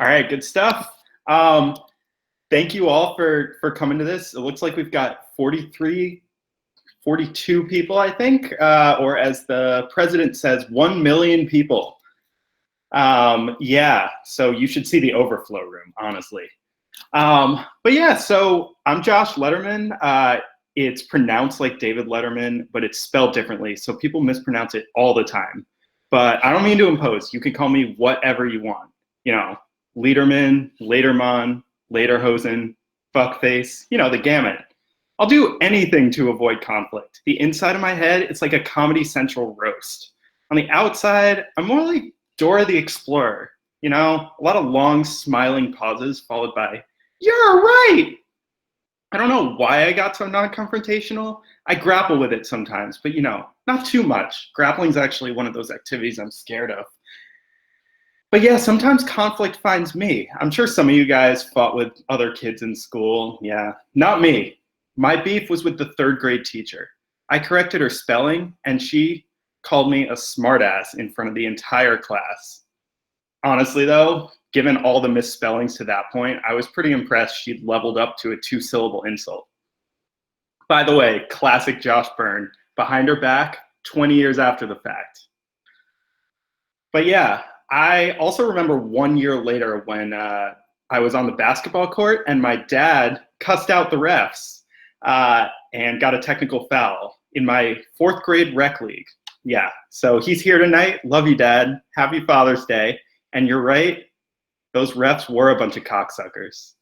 All right, good stuff. Thank you all for coming to this. It looks like we've got 42 people, I think, or as the president says, 1 million people. Yeah, so you should see the overflow room, honestly. But yeah, so I'm Josh Letterman. It's pronounced like David Letterman, but it's spelled differently, so people mispronounce it all the time. But I don't mean to impose. You can call me whatever you want. You know, Lederman, Laterman, Lederhosen, fuckface, you know, the gamut. I'll do anything to avoid conflict. The inside of my head, it's like a Comedy Central roast. On the outside, I'm more like Dora the Explorer. You know, a lot of long smiling pauses followed by, "You're right." I don't know why I got so non-confrontational. I grapple with it sometimes, but you know, not too much. Grappling's actually one of those activities I'm scared of. But yeah, sometimes conflict finds me. I'm sure some of you guys fought with other kids in school. Yeah, not me. My beef was with the third grade teacher. I corrected her spelling, and she called me a smartass in front of the entire class. Honestly, though, given all the misspellings to that point, I was pretty impressed she'd leveled up to a 2-syllable insult. By the way, classic Josh Byrne, behind her back, 20 years after the fact. But yeah, I also remember 1 year later when I was on the basketball court and my dad cussed out the refs and got a technical foul in my 4th grade rec league. Yeah, so he's here tonight. Love you, Dad. Happy Father's Day. And you're right, those refs were a bunch of cocksuckers.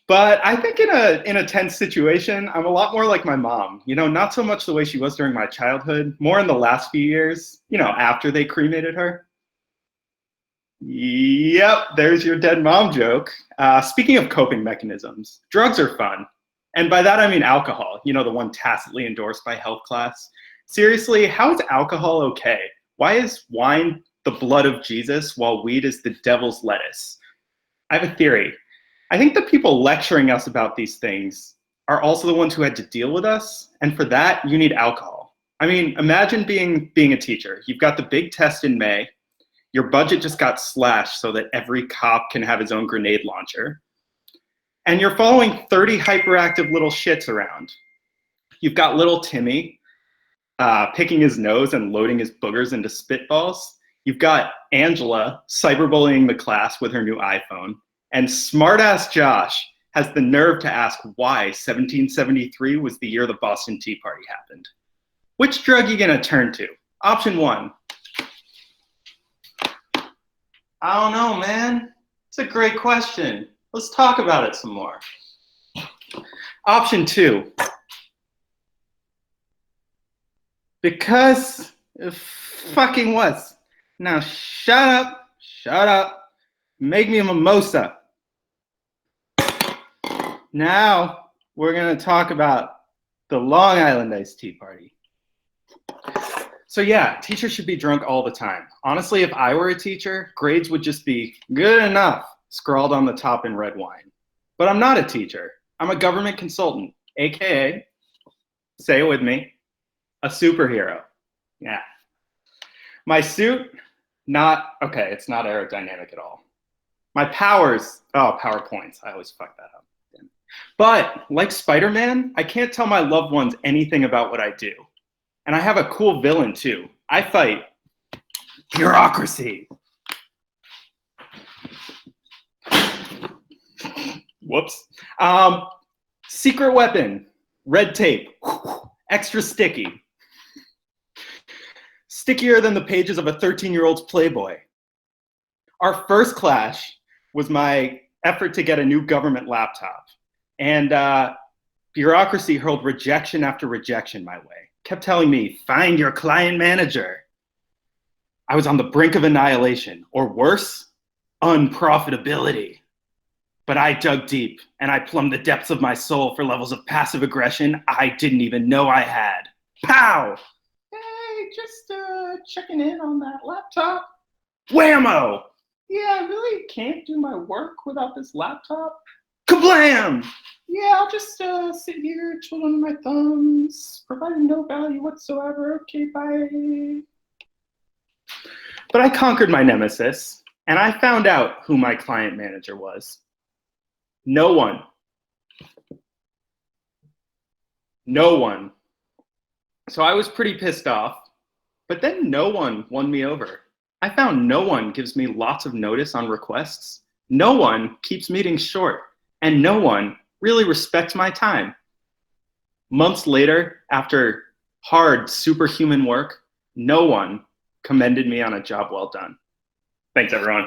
But I think in a tense situation, I'm a lot more like my mom. You know, not so much the way she was during my childhood, more in the last few years, you know, after they cremated her. Yep, there's your dead mom joke. Speaking of coping mechanisms, drugs are fun. And by that I mean alcohol, you know, the one tacitly endorsed by health class. Seriously, how is alcohol okay? Why is wine the blood of Jesus while weed is the devil's lettuce? I have a theory. I think the people lecturing us about these things are also the ones who had to deal with us, and for that, you need alcohol. I mean, imagine being a teacher. You've got the big test in May. Your budget just got slashed so that every cop can have his own grenade launcher. And you're following 30 hyperactive little shits around. You've got little Timmy picking his nose and loading his boogers into spitballs. You've got Angela cyberbullying the class with her new iPhone. And smartass Josh has the nerve to ask why 1773 was the year the Boston Tea Party happened. Which drug are you gonna turn to? Option 1. I don't know, man. It's a great question. Let's talk about it some more. Option 2. Because it fucking was. Now shut up, make me a mimosa. Now we're gonna talk about the Long Island iced tea party. So yeah, teachers should be drunk all the time. Honestly, if I were a teacher, grades would just be good enough scrawled on the top in red wine. But I'm not a teacher. I'm a government consultant, AKA, say it with me, a superhero. Yeah. My suit, it's not aerodynamic at all. My powers, PowerPoints, I always fuck that up. But like Spider-Man, I can't tell my loved ones anything about what I do. And I have a cool villain too. I fight bureaucracy. Whoops. Secret weapon, red tape, extra sticky. Stickier than the pages of a 13-year-old's Playboy. Our first clash was my effort to get a new government laptop. And bureaucracy hurled rejection after rejection my way. Kept telling me, find your client manager. I was on the brink of annihilation, or worse, unprofitability. But I dug deep, and I plumbed the depths of my soul for levels of passive aggression I didn't even know I had. Pow! Hey, just checking in on that laptop. Whammo! Yeah, I really can't do my work without this laptop. Kablam! Yeah, I'll just sit here twiddling my thumbs, providing no value whatsoever. Okay, bye. But I conquered my nemesis. And I found out who my client manager was. No one. No one. So I was pretty pissed off, but then no one won me over. I found no one gives me lots of notice on requests. No one keeps meetings short, and no one really respects my time. Months later, after hard, superhuman work, no one commended me on a job well done. Thanks, everyone.